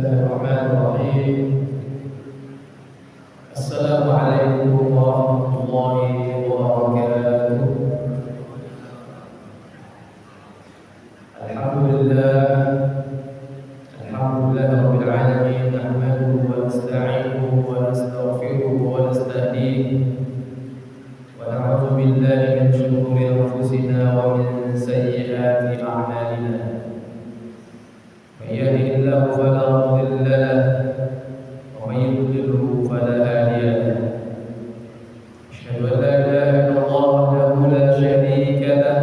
Bismillahirrahmanirrahim. Assalamualaikum warahmatullahi wabarakatuh. Alhamdulillah, Rabbil alamin, nahmaduhu wa nasta'inuhu wa nastaghfiruhu wa nastahdihi wa na'udzu billahi min shururi anfusina wa min sayyiati a'malina. من يهده الله فلا مضل له ومن يضلل فلا هادي له. أشهد أن لا إله إلا الله وحده لا شريك له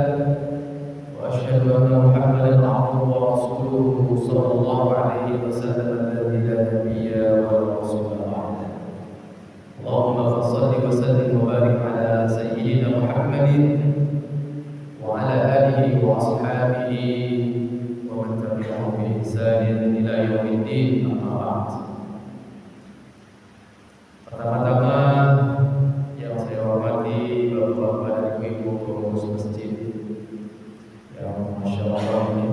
وأشهد أن محمدا عبده ورسوله صلى الله عليه وسلم الذي لا نبي ولا رسول بعده. اللهم صل وسلم وبارك على سيدنا محمد وعلى آله وأصحابه ومن تبعهم بإحسان إلى يوم الدين. أما بعد. Pertama-tama yang saya hormati Bapak-bapak dan Ibu-ibu pengurus masjid yang Masya Allah ini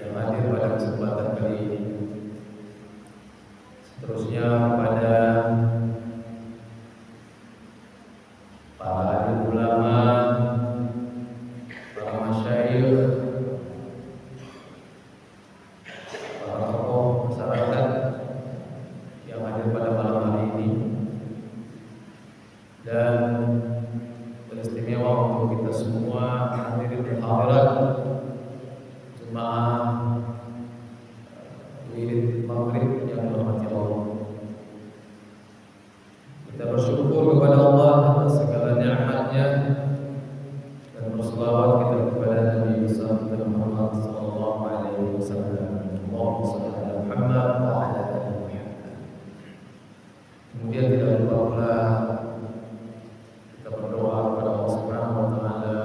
yang hadir pada kesempatan kali ini. Seterusnya kepada para alim ulama, para masyayikh, para tokoh masyarakat yang hadir pada malam hari ini, dan beristimewa untuk kita semua hadirin dan hadirat jemaah wirid maghrib yang dirahmati Allah. Kita bersyukur kepada Allah atas segala nikmat-Nya dan berselawat kita kepada Nabi besar kita Muhammad sallallahu alaihi wasallam. Allahumma shalli ala Muhammad wa ala ali Muhammad. Kemudian tidak lupa pula kita berdoa kepada Allah Subhanahu wa taala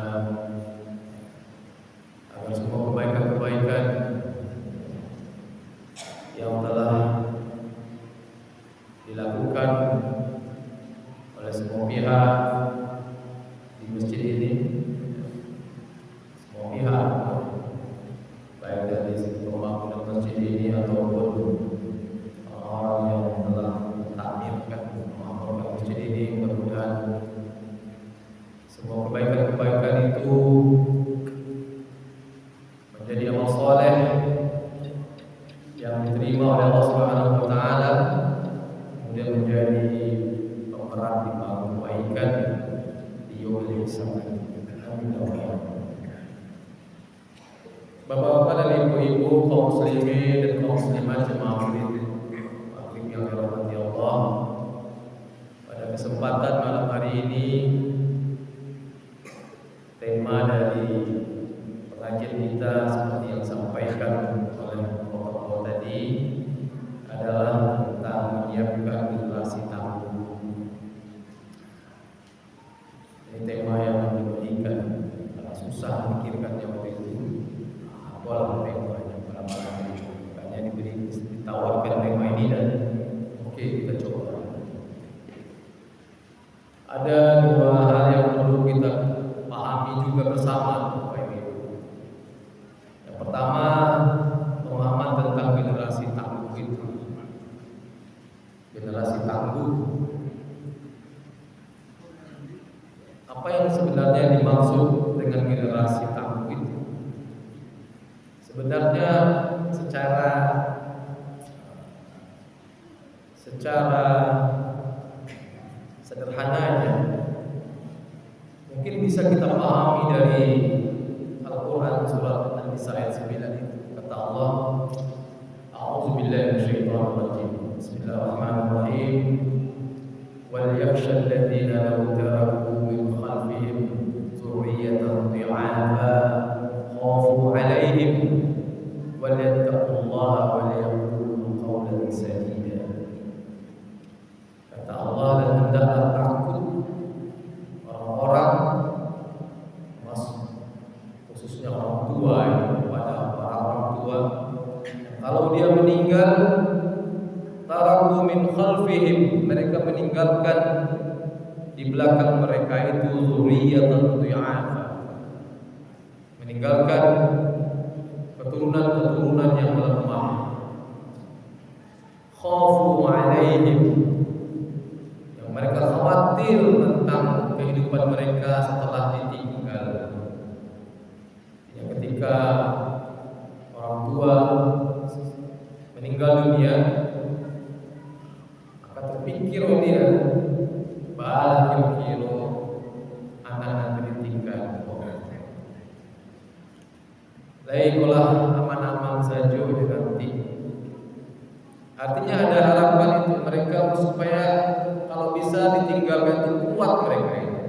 agar semua kebaikan-kebaikan yang telah dilakukan oleh semua pihak di masjid ini, semua pihak, baik dari segi pembangunan masjid ini ataupun orang yang telah mentakmirkan membangun masjid ini, mudah-mudahan semua kebaikan-kebaikan itu menjadi amal soleh yang diterima oleh Allah Subhanahu wa taala, kemudian menjadi pemeran di kebaikan di yaumil hisab. Amin. Bapak-bapak dan ibu-ibu, kaum muslimin dan kaum muslimat jemaah wirid maghrib yang dirahmati Allah, pada kesempatan malam hari ini tema dari pengajian kita seperti yang disampaikan oleh bapak-bapak tadi adalah tentang menyiapkan generasi tangguh. Ini tema yang diberikan, karena susah memikirkannya waktu itu. Apalah temanya pada malam ini, makanya ditawarkan tema ini dan oke, kita coba. Ada dua hal yang perlu kita pahami juga bersama, Bapak Ibu. Yang pertama, pemahaman tentang generasi tangguh itu. Generasi tangguh, apa yang sebenarnya dimaksud dengan generasi tangguh itu? Sebenarnya secara sederhananya mungkin bisa kita pahami dari Al-Quran surat An-Nisa ayat 9 itu. Kata Allah, A'udzubillahi minasyaitonir rajim. Bismillahirrahmanirrahim. Wal yakhshal ladzina law taraku min khalfihim dzurriyyatan dhi'afa khafu 'alaihim wal yattaqullaha wal yaqulu qawlan sadida. Kata Allah, dan hendaklah takut orang-orang, khususnya orang tua, kepada para orang tua, kalau dia meninggal, taraku min khalfihim, mereka meninggalkan di belakang mereka itu dzurriyyatan dhi'afa, meninggalkan keturunan-keturunan yang lemah. meninggal dunia, maka terpikir dia bala kira-kira anak nanti ditinggal. Baiklah, aman-aman saja nanti. Artinya ada harapan itu mereka supaya kalau bisa ditinggalkan itu kuat mereka ini.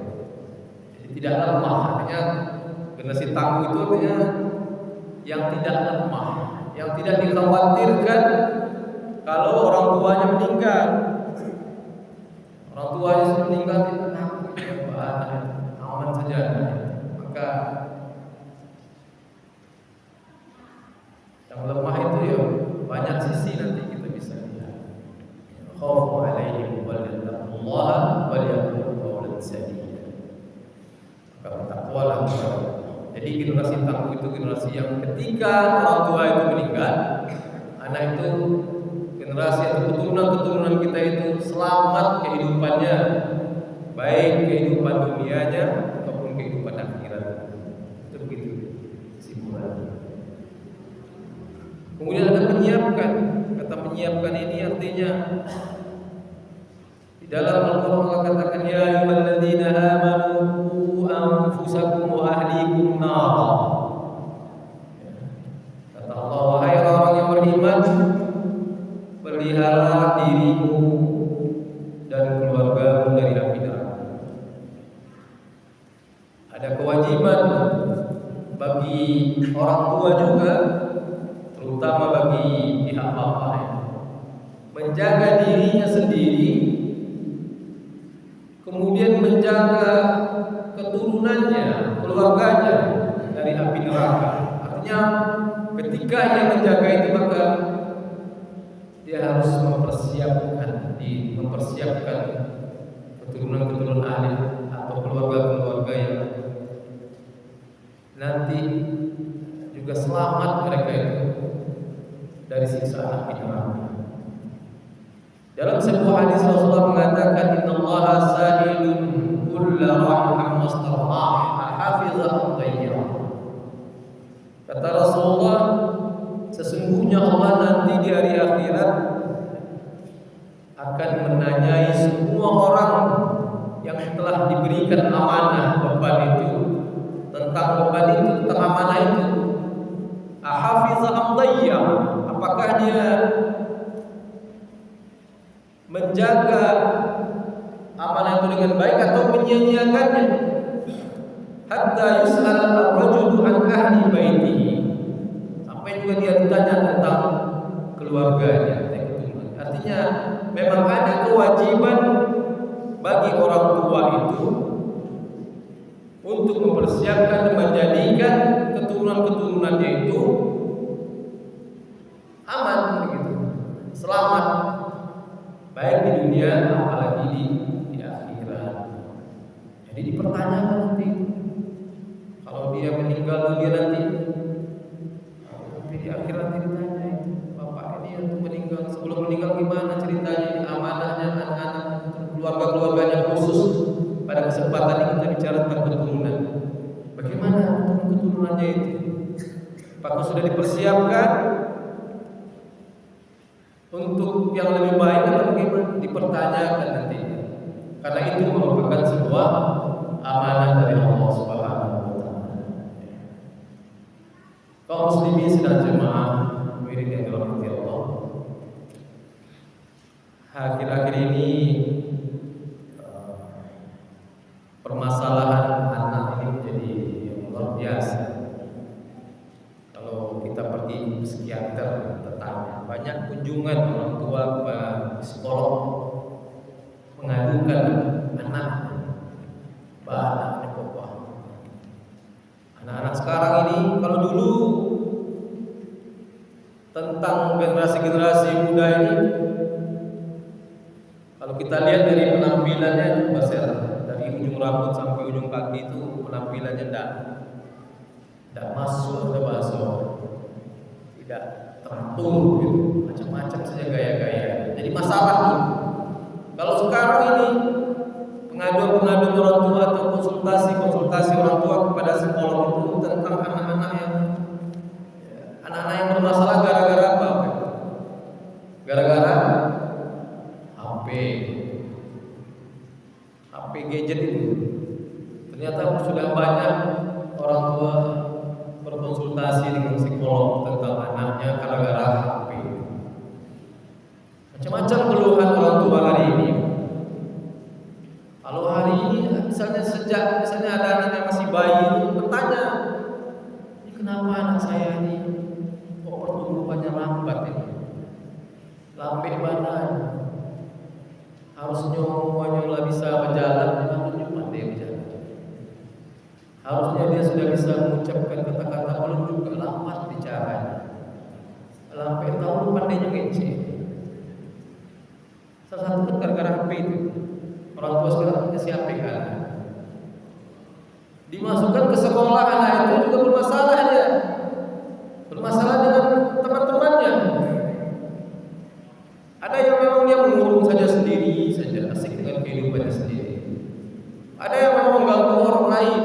Jadi tidak lemah. Artinya generasi tangguh itu artinya yang tidak lemah, yang tidak dikhawatirkan kalau orang tuanya meninggal. Orang tuanya sudah meninggal tidak takut ya anak aman saja. Maka yang lemah itu ya banyak sisi nanti kita bisa lihat. Khawfu alaihim wal yattaqullaha wal yaqulu qawlan sadida. Maka bertakwalah. Jadi generasi tangguh itu generasi yang ketika orang tua itu meninggal, anak itu generasi atau keturunan-keturunan kita itu selamat kehidupannya, baik kehidupan dunianya ataupun kehidupan akhirat. Itu begitu kesimpulannya. Kemudian ada menyiapkan. Kata menyiapkan ini artinya di dalam Al-Quran Allah katakan ya ayyuhalladzina amanu qu anfusakum wa ahlikum nara. Kata Allah, wahai orang yang beriman, pelihara dirimu dan keluargamu dari api neraka. Ada kewajiban bagi orang tua juga, terutama bagi pihak bapak ya, menjaga dirinya sendiri, kemudian menjaga keturunannya, keluarganya dari api neraka. Artinya ketika ia menjaga itu maka dia harus mempersiapkan keturunan-keturunan ahli atau keluarga-keluarga yang nanti juga selamat mereka itu dari siksa api neraka. Dalam sebuah hadis Rasulullah mengatakan innallaha sa'ilun kulla rahim wastarhah hafizahum tayyib. Kata Rasulullah, sesungguhnya Allah nanti di hari akhirat akan menanyai semua orang yang telah diberikan amanah beban itu, tentang amanah itu. Ahafizahum tayyib, apakah dia menjaga amanah itu dengan baik atau menyia-nyiakannya? Hatta yus'al ar-rajulu an ahli baitihi, sampai juga dia ditanya tentang keluarganya. Artinya memang ada kewajiban bagi orang tua itu untuk mempersiapkan dan menjadikan keturunan-keturunannya itu aman begitu, selamat, baik di dunia apalagi di akhirat. Jadi dipertanyakan nanti kalau dia meninggal dunia nanti di akhirat ditanya itu, bapak ini yang meninggal, sebelum meninggal gimana ceritanya, amanahnya, anak-anak, keluarga-keluarganya khusus. Pada kesempatan ini kita bicara tentang keturunan. Bagaimana keturunannya itu? Apakah sudah dipersiapkan untuk yang lebih baik atau bagaimana? Dipertanyakan nanti. Karena itu merupakan sebuah amanah dari Allah Subhanahu wa taala. Kaum muslimin sedang jemaah wirid yang dirahmati Allah. Akhir-akhir ini permasalahan anak ini menjadi luar biasa. Kalau kita pergi psikiater, tetangga, banyak kunjungan orang tua ke psikolog mengadukan anak, anak-anak sekarang ini. Kalau dulu tentang generasi-generasi muda ini, kalau kita lihat dari penampilannya itu dari ujung rambut sampai ujung kaki itu penampilannya tidak masuk ke bahasa, tidak teratur gitu, macam-macam saja gaya-gaya. Jadi masalah tuh. Kalau sekarang ini pengaduan orang tua atau konsultasi orang tua kepada psikolog itu tentang anak-anak yang bermasalah lambe badan. Harusnya semuanya bisa berjalan, tapi pandai berjalan. Harusnya dia sudah bisa mengucapkan kata-kata, belum juga lambat bicara. Lambe tahu pandainya ngece. Salah satu kan gara-gara HP itu. Orang tua sekarang kasih HP kan. Dimasukkan ke sekolah, anak itu juga bermasalah dia. Bermasalah dengan teman-temannya. Ada yang memang dia mengurung saja sendiri saja, asik dengan kehidupannya sendiri. Ada yang memang mengganggu orang lain.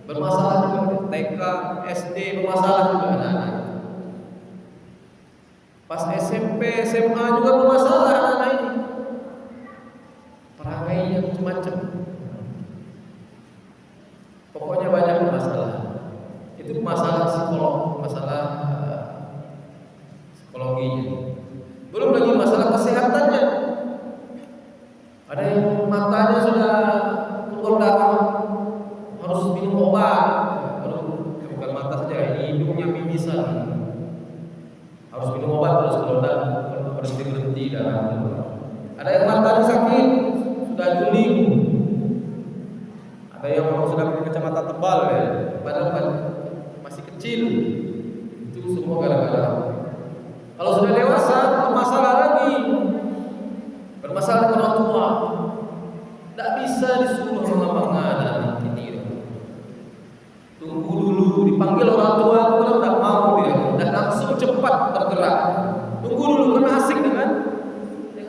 Bermasalah juga TK, SD bermasalah juga anak-anak. Pas SMP, SMA juga bermasalah anak-anak ini. Perangainya macam-macam. Pokoknya banyak masalah. Itu masalah masalah psikologinya. Belum lagi masalah kesehatannya. Ada yang matanya sudah keluar darah, harus minum obat. Bukan mata saja, hidungnya mimisan, harus minum obat terus kalau berhenti darah. Ada yang matanya sakit, sudah juling. Ada yang orang sudah pakai kacamata tebal ya, padahal masih kecil. Itu semua gara-gara. Kalau sudah dewasa, bermasalah lagi. Bermasalah dengan orang tua. Tidak bisa disuruh mengapa-ngapa ini. Tunggu dulu, dipanggil orang tua, kalau tidak mau dia, dan langsung cepat bergerak. Tunggu dulu, karena asik dengan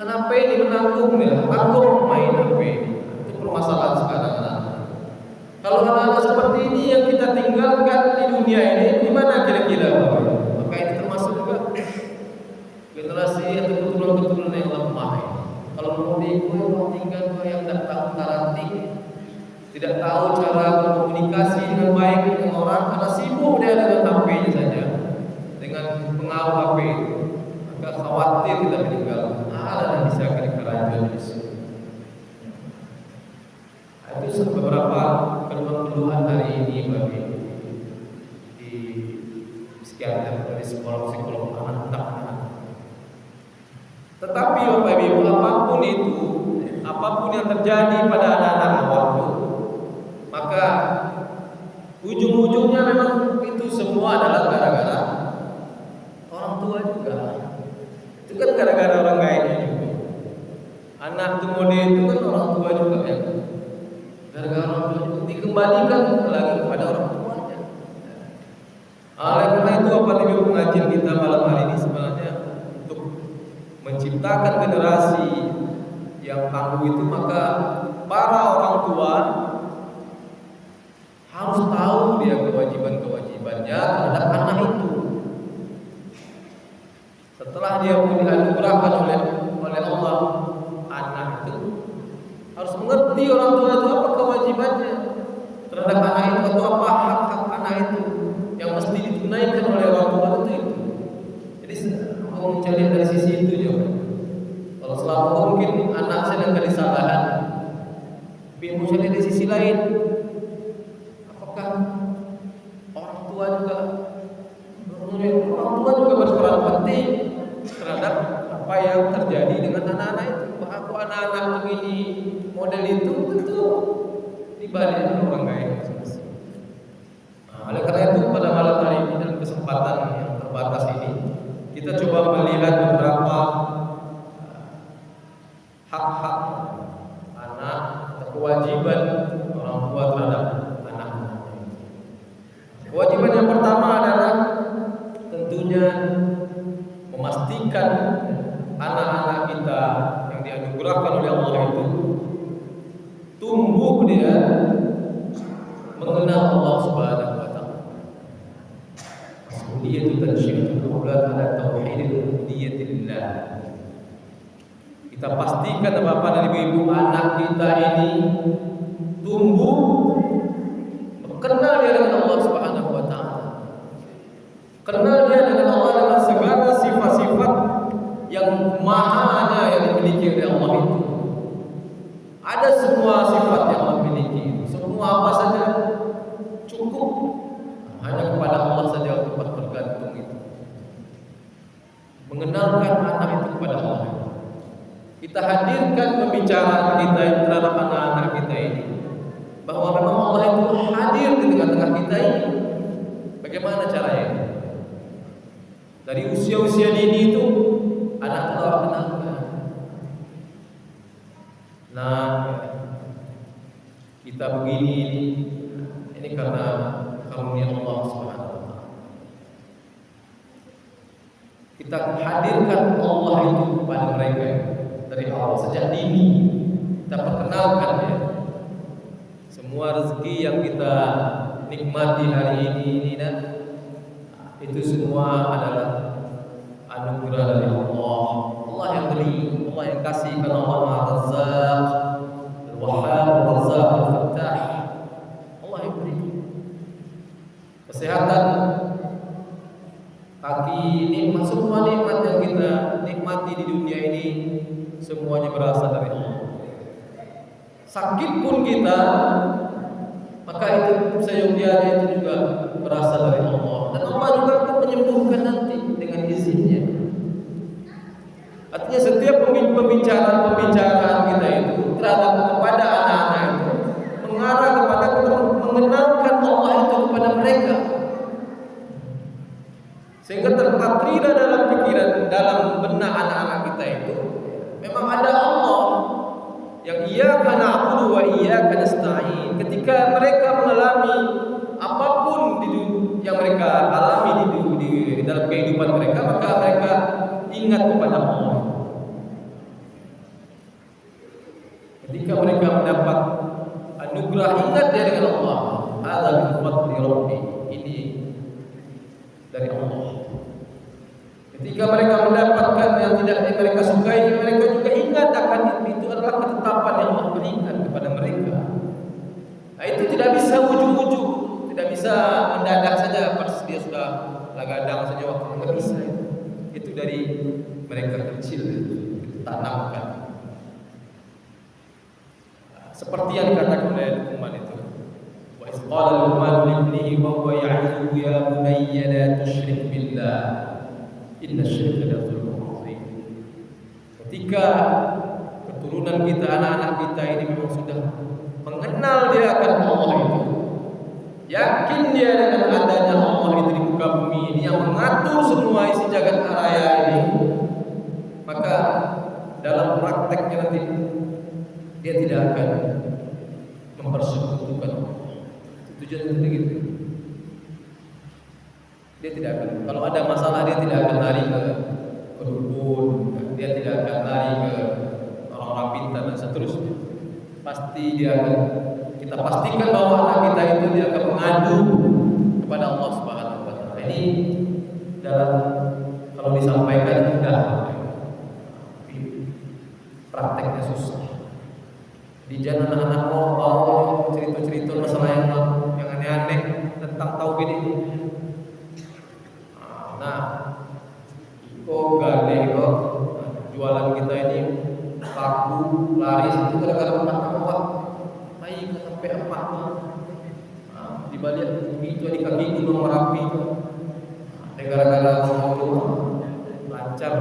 HP ini menanggung dia, tanggung main HP. Itu permasalahan sekarang. Kalau anak-anak seperti ini yang kita tinggalkan di dunia ini, gimana kira-kira? Maka ini termasuk juga generasi atau keturunan-keturunan yang lemah. Kalau mau tinggal yang tidak tahu tarati, tidak tahu cara berkomunikasi dengan baik dengan orang, karena sibuk dia dengan HP-nya saja, dengan pengaruh HP itu, maka khawatir kita meninggal. Dan bisa kerajaan Yesus. Itu beberapa keluhan hari ini bagi di psikiater dari psikolog anak. Tetapi Bapak Ibu, apapun yang terjadi pada anak-anak awal itu, maka ujung-ujungnya memang itu semua adalah gara-gara orang tua juga. Itu kan gara-gara orang lainnya juga. Anak itu mode itu kan orang tua juga ya. Gara-gara orang tua juga dikembalikan lagi kepada orang tuanya. Oleh karena itu apa yang pengajian kita malam hari ini sebenarnya untuk menciptakan generasi yang tangguh itu, maka para orang tua harus tahu dia kewajiban-kewajibannya terhadap anak itu. Setelah dia dianugerahkan oleh Allah anak itu, harus mengerti orang tua itu apa kewajibannya terhadap anak itu, atau apa hak-hak anak itu yang mesti ditunaikan oleh orang tua itu. Jadi mau mencari dari sisi itu juga. Kalau selama mungkin anak sedang kesalahan, tapi mau cari dari sisi lain, apakah orang tua juga berperan penting terhadap apa yang terjadi dengan anak-anak itu. Aku anak-anak begini model itu tentu dibalik orang lain. Oleh karena itu pada malam hari ini dalam kesempatan yang terbatas ini, kita coba melihat beberapa hak-hak anak atau kewajiban orang tua terhadap anak-anak. Kewajiban yang pertama adalah tentunya memastikan anak-anak kita yang dianugerahkan oleh Allah itu tumbuh dia mengenal Allah Subhanahu wa taala. Mas'uliyatu tansyiatul aulad ala tauhidil uluhiyatillah. Kita pastikan Bapak dan Ibu anak kita ini tumbuh mengenal dia dengan Allah Subhanahu wa taala. Kenal dia dengan Allah dengan segala sifat-sifat yang mahanya yang dimiliki oleh Allah itu. Ada semua sifat yang Allah miliki, semua apa saja cukup, hanya kepada Allah saja tempat bergantung itu. mengenalkan anak itu kepada Allah. Kita hadirkan pembicaraan kita yang terhadap anak-anak kita ini, bahwa memang Allah itu hadir di tengah-tengah kita ini. Bagaimana caranya? Dari usia-usia dini itu anak itu Allah kenalkan. Nah, kita begini ini karena karunia Allah Subhanahu wa taala. Kita hadirkan Allah itu kepada mereka dari awal, sejak dini. Kita perkenalkan ya. Semua rezeki yang kita nikmati hari ini itu semua adalah anugerah dari Allah. Allah yang beri, Allah yang kasih, karena Allah Maha Razzaq, Al-Wahhab, Ar-Razzaq, Al-Fattah. Allah yang beri kesehatan, kaki, nikmat, semua nikmat yang kita nikmati di dunia ini semuanya berasal dari Allah. Sakit pun kita, maka itu seyogianya itu juga berasal dari Allah. Dan Allah juga akan menyembuhkan nanti dengan izinnya. Artinya setiap pembicaraan kita itu terhadap kepada anak-anak itu mengarah kepada mengenalkan Allah itu kepada mereka, sehingga terpatri dalam pikiran, dalam benak anak-anak kita itu memang ada Allah yang iyyaka na'budu wa iyyaka nasta'in. Ketika mereka mengalami apapun yang mereka alami di dalam kehidupan mereka, maka mereka ingat kepada Allah. Ketika mereka mendapat anugerah, ingat dia dengan Allah. Hadza min fadli rabbi, ini dari Allah. Ketika mereka mendapatkan yang tidak mereka sukai, mereka juga ingat akan itu adalah ketetapan yang Allah berikan kepada mereka. Nah, itu tidak bisa ujug-ujug, tidak bisa mendadak saja pas dia sudah lagadang saja waktu, tidak bisa. Itu dari mereka kecil ditanamkan. Seperti yang dikatakan oleh Luqman itu. Wa iz qala Luqman li ibnihi wa huwa ya'izuhu ya bunayya la tusyrik billah. Inna syirka la dzulmun 'adzim. Ketika keturunan kita, anak-anak kita ini memang sudah mengenal dia akan Allah itu, yakin dia dengan adanya Allah itu di muka bumi ini yang mengatur semua isi jagat raya ini, maka dalam prakteknya nanti dia tidak akan mempersekutukan Allah. Tujuannya begitu. Dia tidak akan, kalau ada masalah dia tidak akan lari ke dukun, dia tidak akan lari ke orang-orang pintar dan seterusnya. Pasti dia akan, kita pastikan bahwa anak kita itu dia akan mengadu kepada Allah Subhanahu wa taala. Ini dalam, kalau disampaikan mudah, prakteknya susah. Di jalan anak-anak mau cerita-cerita masalah yang aneh-aneh tentang tauhid ini. Nah, kok gade kok jualan kita ini laku laris itu gara-gara apa? Baik sampai apa? Di balik itu di kaki gunung Merapi. Gara-gara ngomong lancar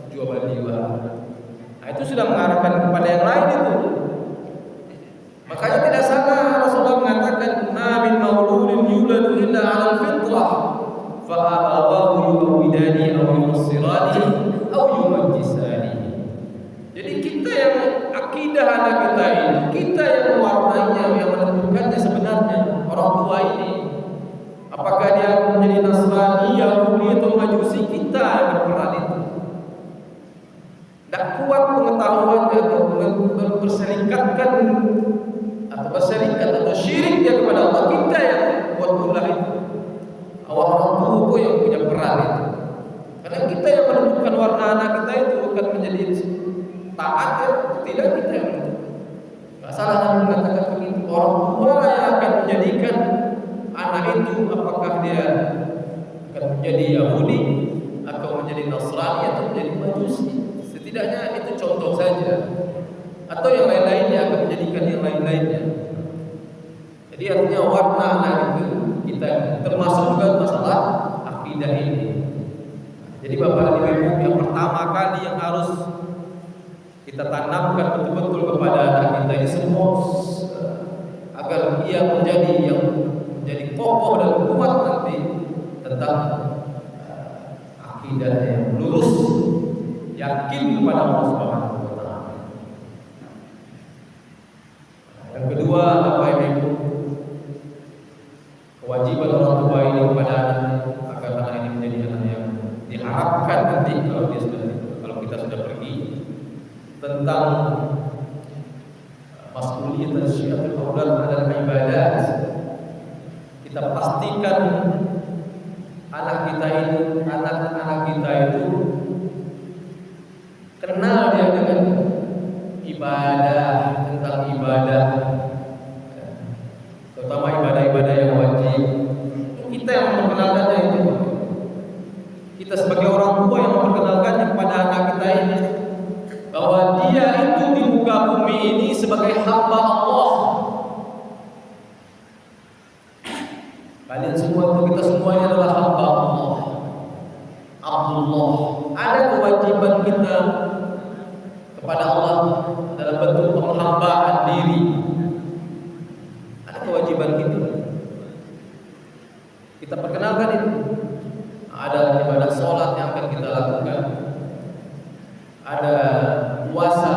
jual beli. Nah, itu sudah mengarahkan kepada yang lain itu. Makanya tidak salah Rasulullah mengatakan, "Ma min mauludin yuladu illa 'alal fitrah, fa abawahu yuhawidani aw yunassirani aw yumajjisani." Jadi kita yang akidah anak kita ini, kita yang mewarnainya, yang menentukannya sebenarnya orang tua ini. Apakah dia menjadi Nasrani, Yahudi atau Majusi, kita yang berperan itu. Tidak kuat pengetahuannya atau berserikatkan atau berserikat atau syirik dia kepada Allah, kita yang buat ulah itu. Orang tua yang punya peran itu. Karena kita yang menentukan warna anak kita itu, bukan menjadi taat ya, tidak, kita yang menentukan. Tidak salah Nabi mengatakan begitu. Orang tua yang akan menjadikan anak itu apakah dia akan menjadi Yahudi atau menjadi Nasrani atau menjadi Majusi. Setidaknya itu contoh saja. Atau yang lain-lainnya akan menjadikan yang lain-lainnya. Jadi artinya warna anak itu kita termasuk juga masalah akidah ini. Jadi Bapak dan Ibu, yang pertama kali yang harus kita tanamkan betul-betul kepada anak kita ini semua agar ia menjadi kokoh dan kuat nanti tentang akidah yang lurus, yakin kepada Allah Subhanahu wa taala. Yang kedua, Bapak Ibu, kewajiban orang tua ini kepada anak agar anak ini menjadi anak yang diharapkan nanti kalau kita sudah pergi, tentang mas'uliyat syiatul aulad adalah ibadat. Kita pastikan anak-anak kita itu kenal dia dengan ibadah, tentang ibadah, terutama ibadah-ibadah yang wajib. Kita yang memperkenalkannya itu. Kita sebagai orang tua yang memperkenalkannya kepada anak kita ini, bahwa dia itu di muka bumi ini sebagai hamba Allah. Kalian semua itu, kita semuanya adalah hamba Allah, Abdullah. Ada kewajiban kita kepada Allah dalam bentuk penghambaan diri. Ada kewajiban kita. Kita perkenalkan itu. Ada ibadah sholat yang akan kita lakukan. Ada puasa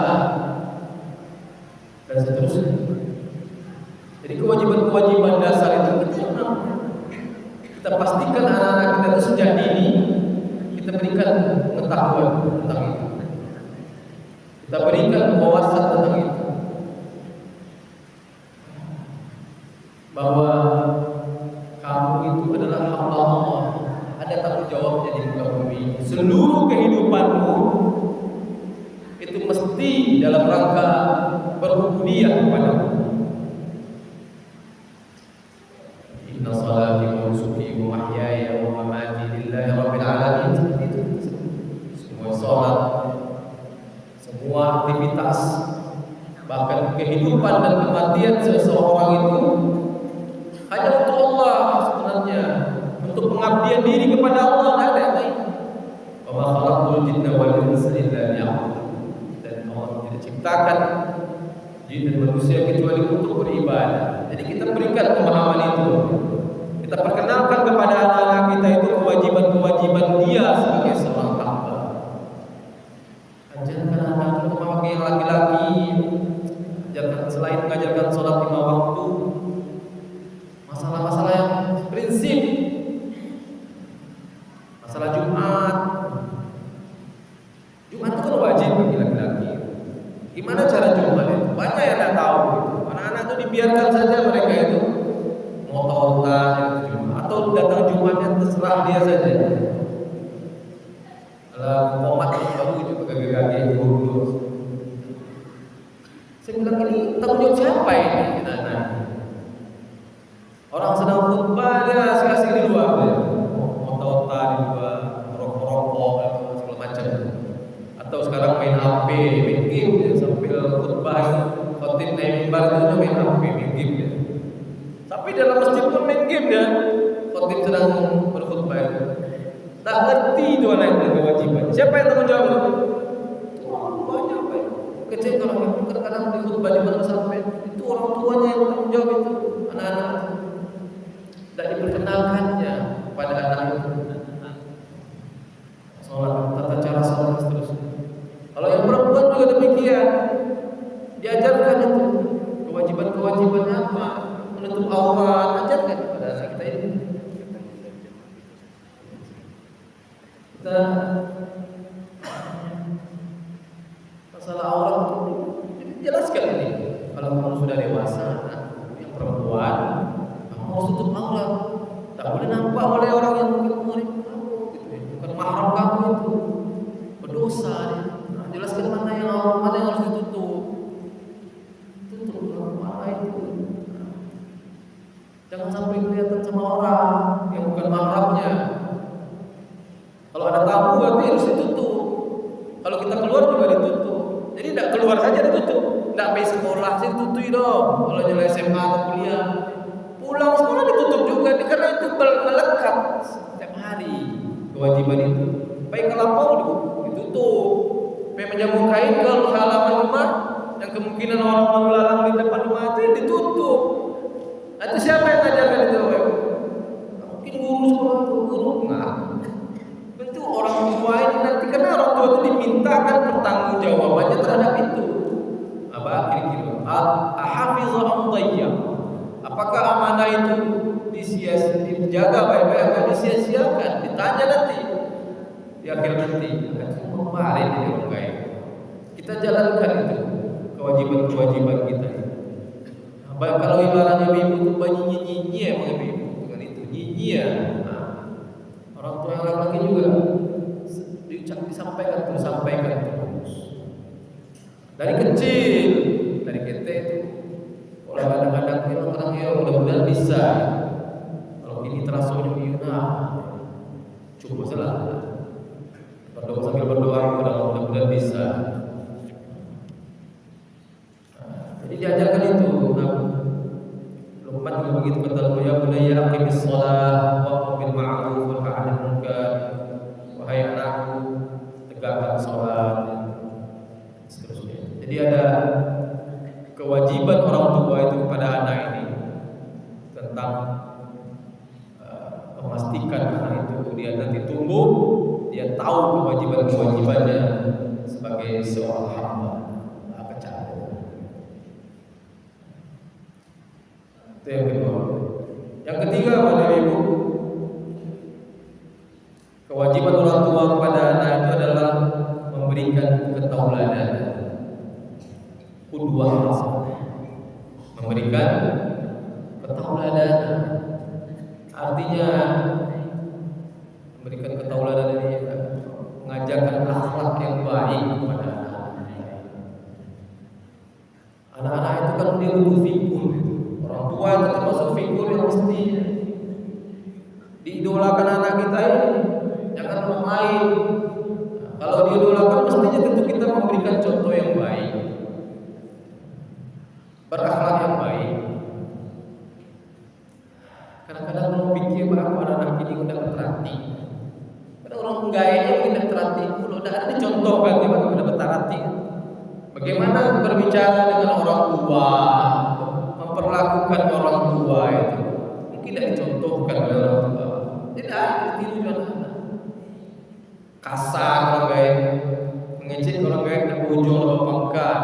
dan seterusnya. Jadi kewajiban-kewajiban dasar itu kita pastikan anak-anak kita itu sejak dini kita berikan pengetahuan tentang itu. Kita berikan wawasan tentang itu, bahwa kamu itu adalah hamba Allah, ada tanggung jawabnya di muka bumi. Seluruh kehidupanmu itu mesti dalam rangka berubudiyah kepadamu. Inna salati wa nusuki wa mahyaya wa mamati lillahi rabbil alamin. Itu semua salat, semua aktivitas, bahkan kehidupan dan kematian seseorang itu hanya untuk Allah sebenarnya, untuk pengabdian diri kepada Allah. Tidak ada yang lain. Wa ma khalaqtul jinna wal insa illa liya'budun. Ciptakan jin dan manusia kecuali untuk beribadah. Jadi kita berikan pemahaman itu. Kita perkenalkan kepada anak-anak kita itu kewajiban-kewajiban dia sebagai seorang hamba. Ajarkan anak-anak terutama yang laki-laki, ajarkan selain mengajarkan sholat 5 waktu, masalah-masalah yang prinsip, masalah Jumat. Jumat itu kan wajib bagi laki-laki. Gimana cara Jumat itu? Banyak yang tidak tahu. Anak-anak itu dibiarkan saja mereka itu mau tautan Jumat atau datang Jumatnya terserah dia saja. Kalau komat baru juga gagah-gagah dulu. Saya bilang ini tanggung jawab siapa ini? Kita nanya. Orang sedang khutbah dia asik-asik di luar dia. Mau tautan di luar, rokok-rokok segala macam. Atau sekarang main HP, main game ya, sambil khutbah khotib naik mimbar itu main HP, main game ya. Tapi dalam masjid pun main game ya. Khotib sedang berkhutbah itu. Tak ngerti itu anak yang kewajiban. Siapa yang tanggung jawab itu? Banyak apa ya? Kecil kalau kadang-kadang di khutbah di mana sampai itu orang tuanya yang tanggung jawab itu, anak-anak. Dan diperkenalkannya pada anak itu. Sholat, tata cara sholat seterusnya. Kalau yang perempuan juga demikian, diajarkan itu kewajiban-kewajibannya apa, menutup aurat, ajarkan kepada anak kita ini. Kita masalah aurat itu jelaskan ini. Kalau kamu sudah dewasa, yang perempuan, kamu harus tutup aurat. Tak boleh nampak oleh orang yang mungkin murid kamu, gitu ya. Bukan mahram kamu itu, berdosa. Jelaskan mana yang harus ditutup. Tutup mana itu. Jangan sampai kelihatan sama orang yang bukan mahramnya. Kalau ada tamu berarti harus ditutup. Kalau kita keluar juga ditutup. Jadi tidak keluar saja ditutup. Tidak pergi sekolah sih ditutup dong. Kalau nyala SMA atau kuliah, pulang sekolah ditutup juga. Karena itu melekat setiap hari kewajiban itu. Baik ditutup. Menjamu kain ke halaman rumah yang kemungkinan orang lalu lalang di depan rumah itu ditutup. Nah, itu siapa yang ngajarkan itu? Mungkin guru nggak. Tentu orang tua ini nanti, karena orang tua itu dimintakan pertanggungjawabannya terhadap itu. Apa kira-kira? Ahafizah amdiyah. Apakah amanah itu dijaga baik-baik atau disia-siakan? Ditanya nanti di akhir nanti. Kemarin ini orang baik. Kita jalankan itu kewajiban-kewajiban kita. Nah, kalau ibaratnya ibu itu banyak nyinyi emang ibu dengan itu nyinyi ya. Nah, orang tua yang laki juga disampaikan terus dari kecil, dari kita itu. Kalau kadang-kadang orang ya mudah-mudahan bisa. Kalau ini terasa cukup salah. Berdoa sambil berdoa kepada Allah, mudah-mudahan bisa. Jadi diajarkan itu. Luqman juga begitu, kata ya bunayya aqimis shalah wa'mur bil ma'ruf wa nahy 'anil munkar. Wahai anakku, tegakkan salat, seterusnya. Jadi ada kewajiban orang tua itu kepada anak ini tentang memastikan anak itu dia nanti tumbuh, dia tahu kewajiban-kewajibannya sebagai seorang hamba. Itu yang kedua. Yang ketiga, Bapak Ibu, kewajiban orang tua kepada anak itu adalah memberikan ketauladan, qudwah hasanah. Memberikan ketauladan, artinya memberikan ketauladan ini mengajarkan akhlak yang baik kepada anak-anak itu kan dia butuh figur. Orang tua itu termasuk figur yang mesti diidolakan anak kita ini. Jangan main. Kalau diidolakan mestinya tentu kita memberikan contoh yang baik, berakhlak yang baik. Kadang-kadang orang pikir bahwa anak ini udah terhati. Karena orang gayanya udah terhati, udah ada dicontohkan gimana udah berhati. Bagaimana berbicara dengan orang tua, memperlakukan orang tua itu mungkin tidak dicontohkan oleh orang tua. Tidak ditirukan anak. Kasar orang gaya, mengejek orang gaya, nak ujung atau pangkat.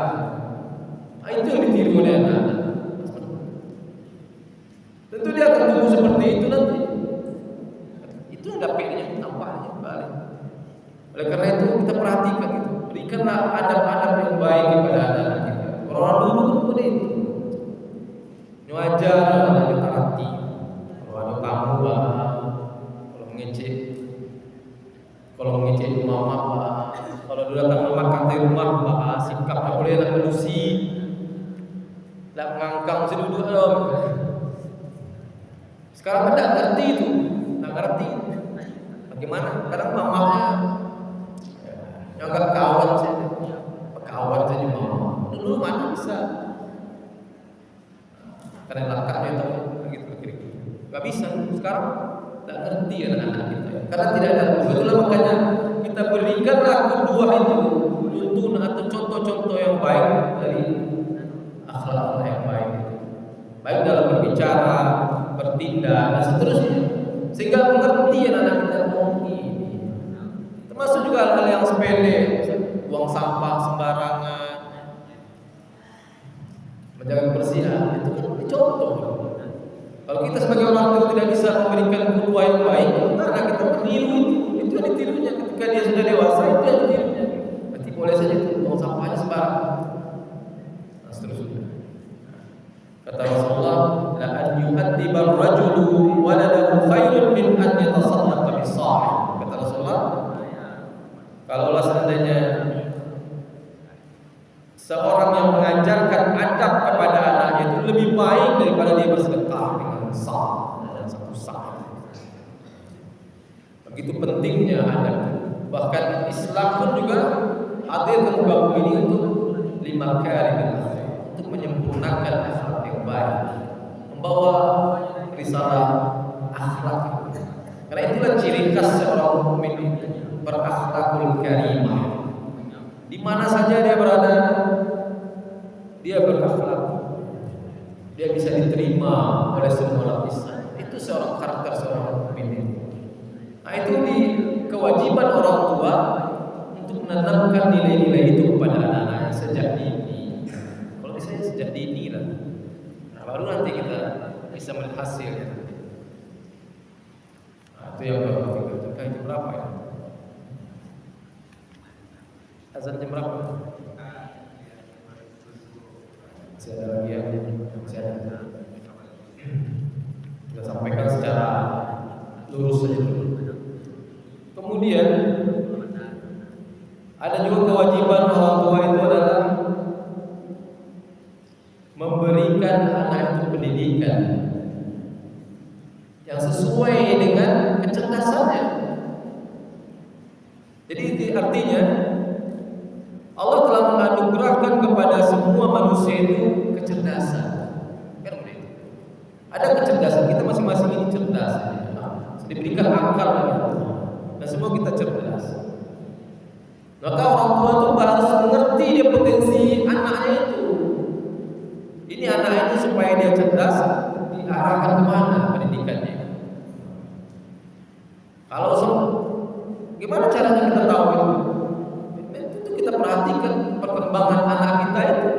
Itu yang ditiru oleh anak. Tentu dia akan tumbuh seperti itu nanti. Itu dapatnya tampaknya balik. Oleh karena itu kita perhatikan itu. Berikanlah adab-adab yang baik kepada anak-anak kita. Orang dulu seperti itu. Wajar anak kita hati. Kalau ada tamu kalau mengecek mama kalau dia datang makan di rumah sikap tak boleh nak melusi, nak mengangkang seduduk dong. Sekarang tidak ngerti itu, tak ngerti. Bagaimana? Kadang mamanya yang agak kawan saja mama. Dulu mana bisa? Karena langkahnya itu begitu kira-kira. Gak bisa. Sekarang tak ngerti anak-anak kita. Karena tidak ada. Itulah makanya kita berikanlah kedua itu tuntunan atau contoh-contoh yang baik dari akhlak yang baik. Baik dalam berbicara, bertindak dan seterusnya, sehingga mengerti anak-anak kita mungkin. Termasuk juga hal-hal yang sepele, buang sampah sembarangan, menjaga kebersihan, itu kan contoh. Kalau kita sebagai orang tua tidak bisa memberikan kedua yang baik, anak kita meniru itu yang ditirunya. Ketika dia sudah dewasa, itu yang ditirunya. Berarti boleh saja itu buang sampahnya sembarangan. Nah, seterusnya. Kata Rasulullah, la an yu'addiba ar-rajulu waladahu khairun min an yatasaddaqa bis-sha'i. Kata Rasulullah, kalaulah seandainya seorang yang mengajarkan adab kepada anaknya itu lebih baik daripada dia bersedekah dengan sah dan satu sah. Begitu pentingnya adab. Bahkan Islam pun juga hadir ke muka bumi ini untuk lima kali untuk menyempurnakan akhlak yang baik, membawa risalah akhlak. Karena itulah ciri khas seorang mukmin. berakhlakul karimah. Di mana saja dia berada, dia berakhlak. Dia bisa diterima oleh semua lapisan. Itu seorang karakter seorang pemimpin. Nah, itu di kewajiban orang tua untuk menanamkan nilai-nilai itu kepada anak-anaknya sejak dini. Kalau misalnya sejak dini lah, nah, baru nanti kita bisa melihat hasilnya. Nah, itu yang berapa? Itu berapa ya? Azan jam berapa? Masih ada lagi yang masih ada. Kita sampaikan secara lurus saja dulu. Kemudian ada juga kewajiban orang tua itu adalah memberikan anak itu pendidikan yang sesuai dengan kecerdasannya. Jadi artinya Allah telah menganugerahkan kepada semua manusia itu kecerdasan. Kan begitu. Ada kecerdasan, kita masing-masing ini cerdas. Diberikan akal dan semua kita cerdas. Maka orang tua itu harus mengerti dia potensi anaknya itu. Ini anak ini supaya dia cerdas, diarahkan kemana pendidikannya. Kalau gimana caranya kita tahu itu? Itu kita perhatikan perkembangan anak kita itu,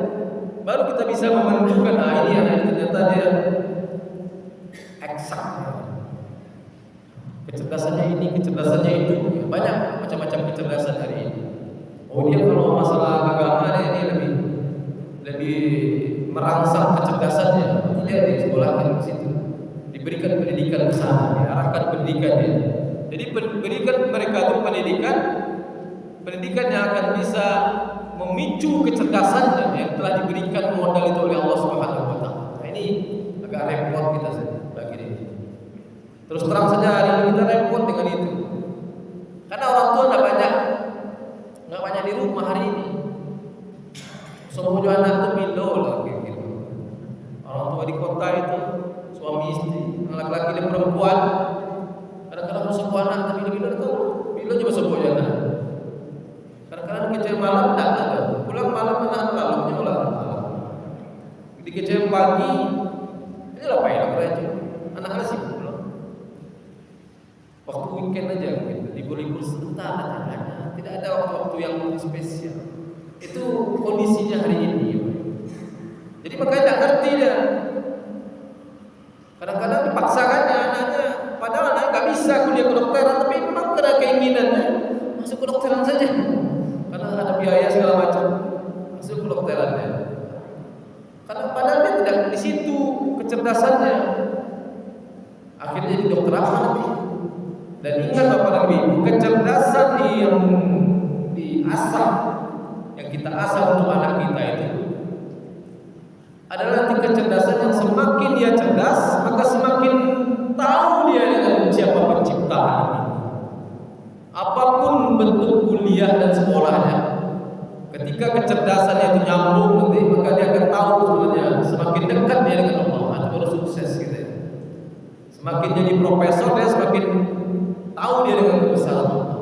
baru kita bisa menentukan ini anak ini ternyata dia eksak. Kecerdasannya ini, kecerdasannya itu, banyak macam-macam kecerdasan hari ini. Oh, dia kalau masalah agama dia lebih merangsang kecerdasannya. Dia disekolahkan ke situ, diberikan pendidikan ke sana, diarahkan pendidikannya. Jadi berikan mereka itu pendidikan yang akan bisa memicu kecerdasannya yang telah diberikan modal itu oleh Allah Subhanahu wa taala. Nah, ini agak repot kita bagi ini. Terus terang saja hari ini kita repot dengan itu. Karena orang tua enggak banyak di rumah hari ini. Semua anak itu pindah lah gitu. Orang tua di kota itu suami istri, laki-laki dan perempuan. Kadang-kadang sebuah anak tapi lebih itu pindah juga sebuah anak. Kadang-kadang kecil malam tak ada. Pulang malam anak malamnya malam. Di kecil pagi ini apa ya kerja? Anak-anak sibuk. Waktu weekend aja gitu. Libur-libur sebentar aja. Tidak ada waktu-waktu yang spesial. Itu kondisinya hari ini. Jadi makanya tak ngerti dia. Kadang-kadang dipaksakannya anaknya, padahal anaknya nggak bisa kuliah kedokteran, tapi memang ada keinginannya masuk kedokteran saja. Karena ada biaya segala macam, masuk kedokterannya. Karena padahal dia tidak di situ kecerdasannya. Akhirnya jadi dokter apa nanti? Dan ingat Bapak dan Ibu, kecerdasan yang diasah, yang kita asah untuk anak kita itu adalah nanti kecerdasan yang semakin dia cerdas, maka semakin tahu dia dengan siapa penciptaan ini. Apapun bentuk kuliah dan sekolahnya, ketika kecerdasannya itu nyambung nanti, maka dia akan tahu sebenarnya semakin dekat dia dengan Allah, atau baru sukses gitu ya. Semakin jadi profesor dia semakin tahu dia dengan kebesaran Allah.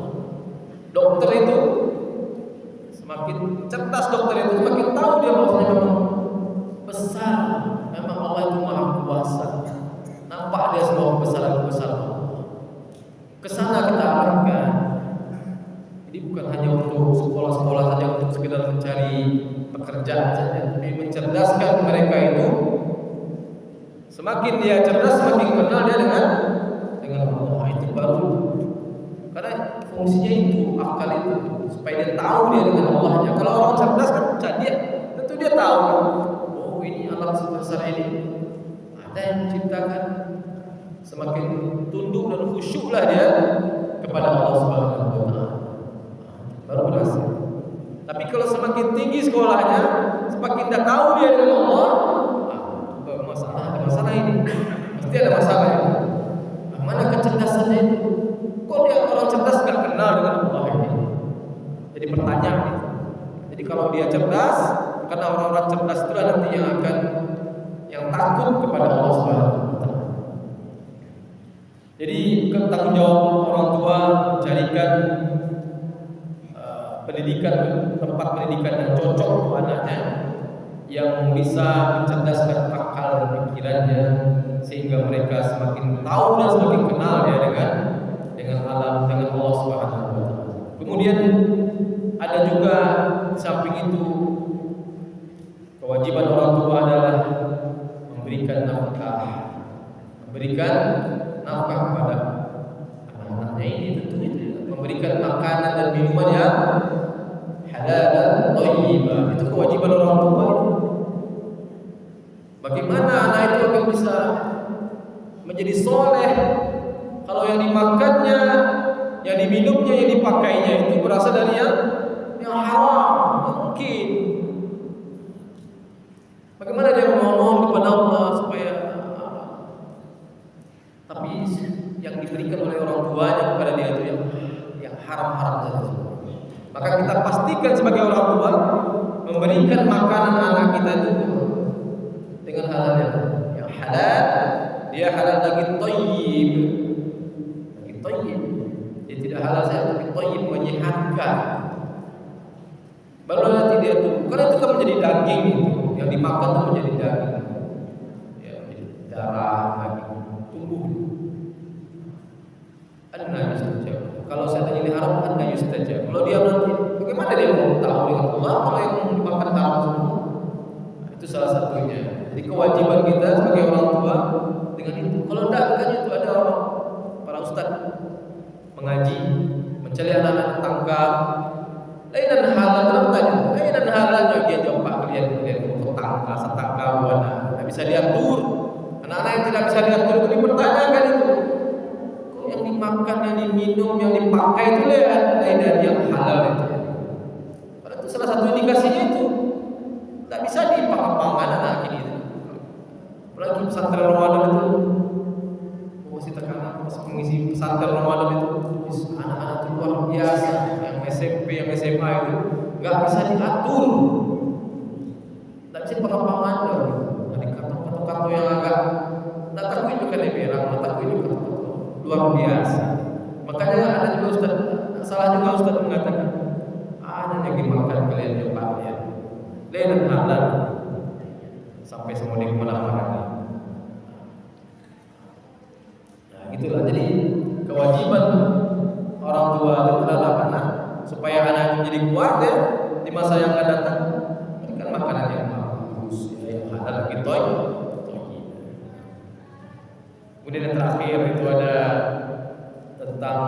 Dokter itu semakin cerdas, dokter itu semakin tahu dia maksudnya memang besar, memang Allah itu maha kuasa. Nampak dia semua kebesaran Allah. Kesana kita arahkan. Jadi bukan hanya untuk sekolah-sekolah saja, untuk sekedar mencari pekerjaan saja, tapi mencerdaskan mereka itu. Semakin dia cerdas, semakin kenal dia dengan Allah. Itu baru. Karena fungsinya itu, akal itu, supaya dia tahu dia dengan Allahnya. Kalau orang cerdas kan dia tentu dia tahu. Oh, ini alam sebesar ini. Ada yang menciptakan. Semakin tunduk dan khusyuklah dia kepada Allah Subhanahu wa taala. Baru berhasil. Tapi kalau semakin tinggi sekolahnya, semakin tak tahu dia dengan Allah, ada masalah ini. Pasti ada masalah ini. Mana kecerdasannya itu? Kok dia orang cerdas gak kenal dengan Allah ini? Jadi pertanyaan itu. Jadi kalau dia cerdas, karena orang-orang cerdas itulah nanti yang takut kepada Allah Subhanahu wa taala. Jadi tanggung jawab orang tua mencarikan pendidikan, tempat pendidikan yang cocok untuk anaknya, yang bisa mencerdaskan akal dan pikirannya sehingga mereka semakin tahu dan semakin kenal ya dengan alam, dengan Allah Subhanahu wa taala. Kemudian ada juga samping itu kewajiban orang tua adalah memberikan nafkah kepada anak-anaknya ini, tentu itu memberikan makanan dan minuman yang halal dan thayyibah. Itu kewajiban orang tua. Bagaimana anak itu akan bisa menjadi soleh kalau yang dimakannya, yang diminumnya, yang dipakainya itu berasal dari yang haram? Mungkin. Bagaimana dia memohon kepada Allah supaya tapi yang diberikan oleh orang tuanya kepada dia itu yang haram-haram saja. Maka kita pastikan sebagai orang tua memberikan makanan anak kita itu dengan halal yang halal, dia halal lagi thayyib. Dia tidak halal saja tapi thayyib, menyehatkan. Baru nanti dia tumbuh. Karena itu kan menjadi daging itu, yang dimakan itu menjadi daging. Ya, menjadi darah, daging, tumbuh. Anna yustajab. Kalau saya tanya ini haram, anna yustajab. Kalau dia nanti, bagaimana dia mau tahu dengan Allah kalau yang dimakan haram semua? Itu salah satunya. Jadi kewajiban kita sebagai orang tua dengan itu. Kalau tidak, kan itu ada orang, para ustaz mengaji, mencari anak-anak tangkap. Lainan halal, dalam tanya, lainan halalnya dia jawab Pak kalian tangka, setangka buana. Tidak bisa diatur. Anak-anak yang tidak bisa diatur itu dipertanyakan itu. Kok yang dimakan, yang diminum, yang dipakai itu lainan yang halal itu. Padahal itu salah satu indikasinya itu. Tak bisa dipang-pangan anak ini. Apalagi pesantren Ramadan itu, masih tekanan, masih mengisi pesantren Ramadan itu, anak-anak itu luar biasa. Yang SMP, yang SMA itu nggak bisa diatur, tak bisa dipang-pangan. Ada kata-kata yang agak tak takut itu kan merah, tak takut itu kata-kata luar biasa. Makanya ada juga Ustaz, salah juga Ustaz mengatakan ada yang dimakan kalian jawabnya. Dan halal sampai semua di kemana-mana. Nah, gitulah. Jadi kewajiban orang tua itu terhadap anak supaya anak itu menjadi kuat ya di masa yang akan datang, berikan makanan yang bagus, yang halal gitu. Kemudian yang terakhir itu ada tentang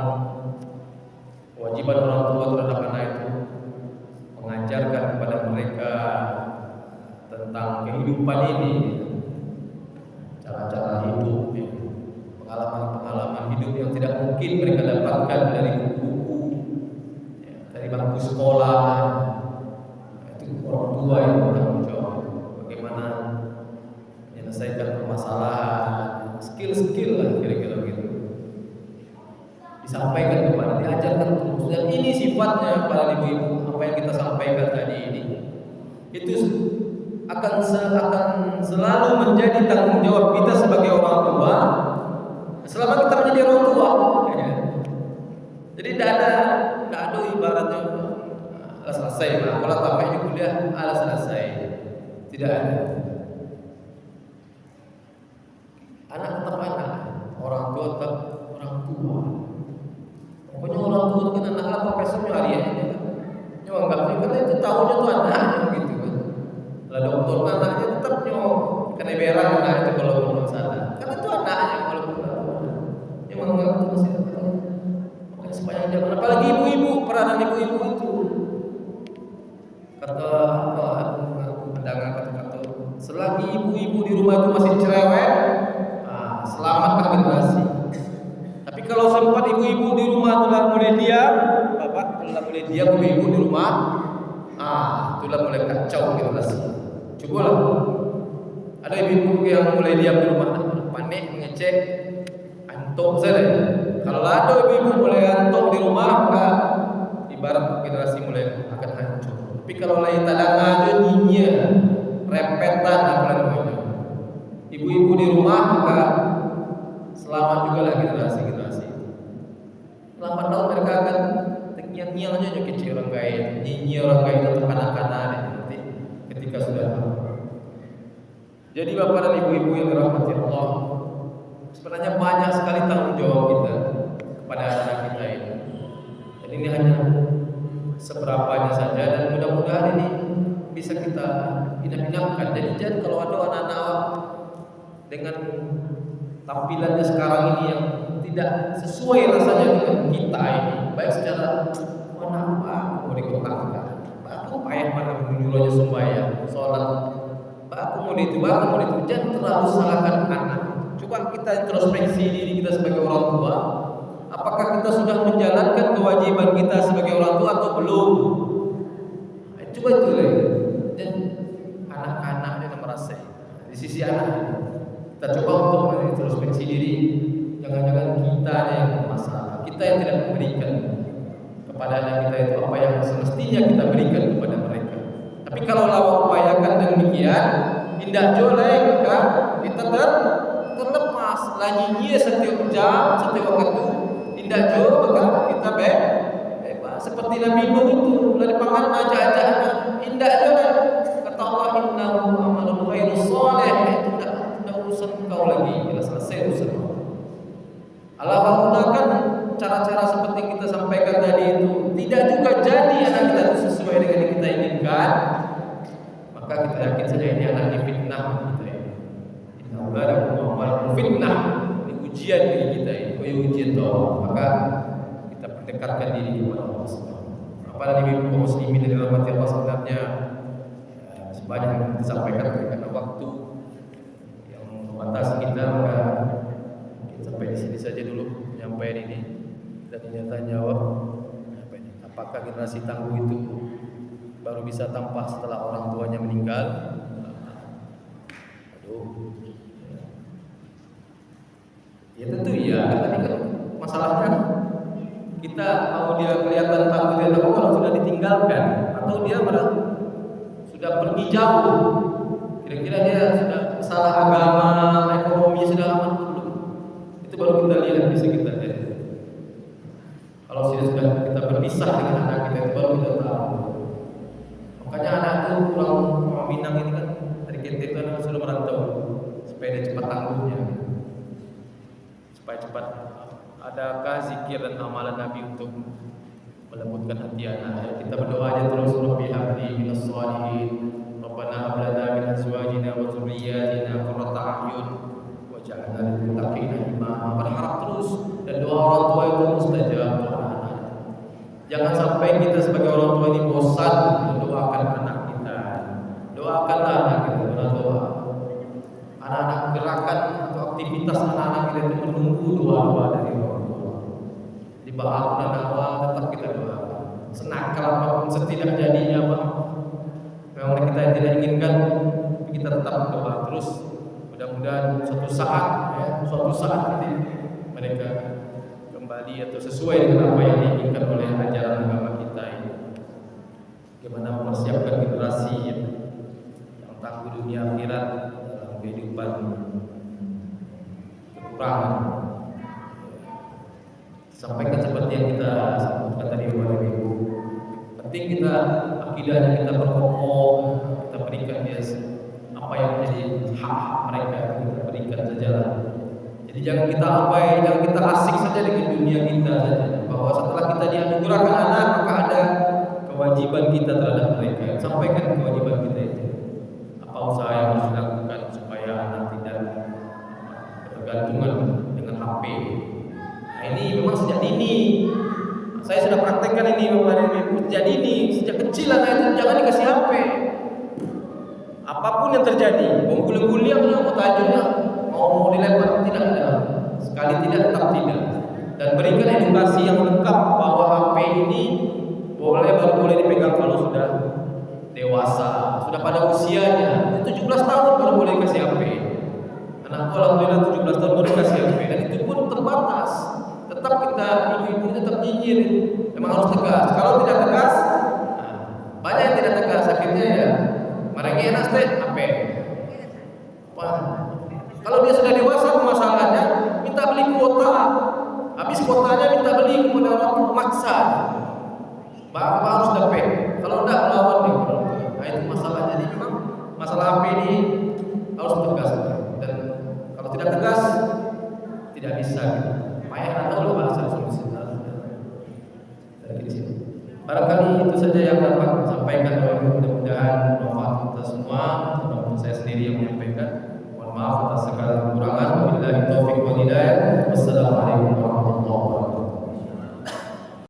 kewajiban orang tua terhadap anak itu mengajarkan kepada mereka tentang kehidupan ini, cara-cara hidup, pengalaman-pengalaman hidup yang tidak mungkin mereka dapatkan dari buku, dari bangku sekolah. Itu orang tua yang bertanggung jawab bagaimana menyelesaikan permasalahan, skill-skill lah kira-kira gitu. Disampaikan kepada, diajarkan terus. Dan ini sifatnya para ibu-ibu, apa yang kita sampaikan tadi ini, itu akan selalu menjadi tanggung jawab kita sebagai orang tua selama kita menjadi orang tua. Ya. Jadi tidak ada ibaratnya selesai. Nah, kalau tamatnya kuliah selesai, tidak ada. Anak tetap anak, orang tua tetap orang tua. Pokoknya orang tua itu kan anak profesornya hari ini. Nyawa enggak, karena itu tahunya tuh anaknya gitu kan. Lah dokter anaknya tetap nyawa kena berang anak itu kalau belum salah. Karena itu anaknya kalau belum. Nyawa enggak itu masih tahu. Makanya sepanjang zaman, apalagi ibu-ibu, peranan ibu-ibu itu. Kata pandangan kata-kata, selagi ibu-ibu di rumah itu masih cerewet, selamatlah generasi. Tapi kalau sempat ibu-ibu di rumah telah mulai diam, bapak telah mulai diam, ibu-ibu di rumah, itulah mulai kacau generasi. Cobalah, ada ibu-ibu yang mulai diam di rumah, panik mengecek, antuk saja. Kalau ada ibu-ibu mulai antuk di rumah, maka ibarat generasi mulai akan hancur. Tapi kalau lain tak ada nyinyir, repetan apa namanya, ibu-ibu di rumah maka selamat juga lah generasi. Lambat laun mereka akan nyang-nyang aja kecil orang kaya. nyinyir orang kayak itu untuk anak-anak nanti ketika sudah. Jadi bapak dan ibu-ibu yang dirahmati Allah, sebenarnya banyak sekali tanggung jawab kita kepada anak kita ini. Dan ini hanya seberapanya saja, dan mudah-mudahan ini bisa kita inap-inapkan. Jadi jangan kalau ada anak-anak dengan tampilannya sekarang ini yang tidak sesuai rasanya dengan kita ini, baik secara mana aku mau dikotakkan, aku payah mana menyuruhnya sembahyang, sholat, aku mau itu, jangan terlalu salahkan anak. Coba kita introspeksi diri kita sebagai orang tua. Apakah kita sudah menjalankan kewajiban kita sebagai orang tua atau belum? Coba itu lah. Dan anak-anak dia merasa di sisi anak. Kita coba untuk introspeksi diri. Jangan-jangan kita yang bermasalah, kita yang tidak memberikan kepada anak kita itu apa yang semestinya kita berikan kepada mereka. Tapi kalau lawan upayakan demikian, tidak jolek, maka kita terlepas lanyinya setiap jam, setiap waktu. Tidak jauh maka kita bebas. Seperti Nabi Nuh itu, dari pangan ajak-ajak, tidak jolek. Kata Allah, innahu amalun ghairu shalih, itu tidak urusan kau lagi, sudah selesai urusan. Allah menggunakan cara-cara seperti yang kita sampaikan tadi itu, tidak juga jadi anak kita itu sesuai dengan yang kita inginkan, maka kita yakin saja ini anak difitnah kita ini. Inna uladakum amalakum fitnah, ini ujian bagi kita ini, ujian Allah. Maka kita pendekatkan diri kepada Allah Subhanahu. Apalagi kaum muslimin yang dirahmati Allah, sebenarnya sebanyak yang kita sampaikan karena waktu yang membatasi kita, maka sampai di sini saja dulu penyampaian ini. Dan ternyata jawab apakah generasi tangguh itu baru bisa tampak setelah orang tuanya meninggal? Aduh. Ya tentu iya, kan tadi kan masalahnya kita mau dia kelihatan tangguh dia tahu kalau sudah ditinggalkan atau dia sudah pergi jauh. Kira-kira dia sudah salah agama, ekonomi sudah aman belum? Itu baru kita lihat, bisa kita lihat. Kalau sudah kita berpisah dengan anak kita, itu baru kita tahu. Makanya anak itu pulang Minang ini kan dari KT itu anak sudah merantau supaya dia cepat tangguhnya, supaya cepat. Adakah zikir dan amalan Nabi untuk melembutkan hati anak? Kita berdoa aja terus, Rabbi habli minas shalihin, Rabbana hab lana min azwajina wa dzurriyyatina qurrata a'yun waj'alna lil muttaqina imama. Berharap terus, dan doa orang tua itu mustajab doa anak. Jangan sampai kita sebagai orang tua ini bosan mendoakan anak kita. Doakanlah anak kita dengan doa. Anak-anak gerakan atau aktivitas anak-anak kita itu menunggu doa-doa dari orang tua. Di bawah dan awal tetap kita doakan. Senakal apapun, setidak jadinya apa memang kita yang tidak inginkan, tapi kita tetap berdoa terus. Mudah-mudahan suatu saat nanti mereka kembali atau sesuai dengan apa yang diinginkan oleh ajaran agama kita ini. Bagaimana mempersiapkan generasi yang tangguh dunia akhirat dalam kehidupan kekurangan. Sampaikan seperti yang kita sebutkan tadi kepada ibu. Penting kita akidahnya kita berkokoh, kita berikan dia apa yang menjadi hak mereka, kita berikan sejalan. Jadi jangan kita abai, jangan kita asik saja dengan dunia kita saja. Bahwa setelah kita dianugerahkan anak, maka ada kewajiban kita terhadap mereka. Sampaikan kewajiban kita itu. Apa usaha yang harus dilakukan supaya anak tidak bergantungan dengan HP. Nah, ini memang sejak dini. Saya sudah praktekkan ini sejak dini, sejak kecil anak itu jangan dikasih HP. Apapun yang terjadi, mau kuliah mau tajuknya, mau dilempar tidak ada. Sekali tidak, tetap tidak. Dan berikan edukasi yang lengkap bahwa HP ini baru boleh dipegang kalau sudah dewasa, sudah pada usianya. 17 tahun baru boleh kasih HP. Anak alhamdulillah 17 tahun baru kasih HP, dan itu pun terbatas. Tetap kita ibu-ibu tetap nyinyir, memang harus tegas. Kalau tidak tegas, banyak yang tidak tegas akhirnya ya. Mereka enak HP. Wah, kalau dia sudah dewasa masalahnya minta beli kuota. Habis kuotanya minta beli kepada orang tua, maksa. Bapak harus dapat. dapat sampaikan oleh mudah-mudahan bermanfaat untuk kita semua, terutama saya sendiri yang menyampaikan. Mohon maaf atas segala kekurangan. Wabillahi taufiq wal hidayah.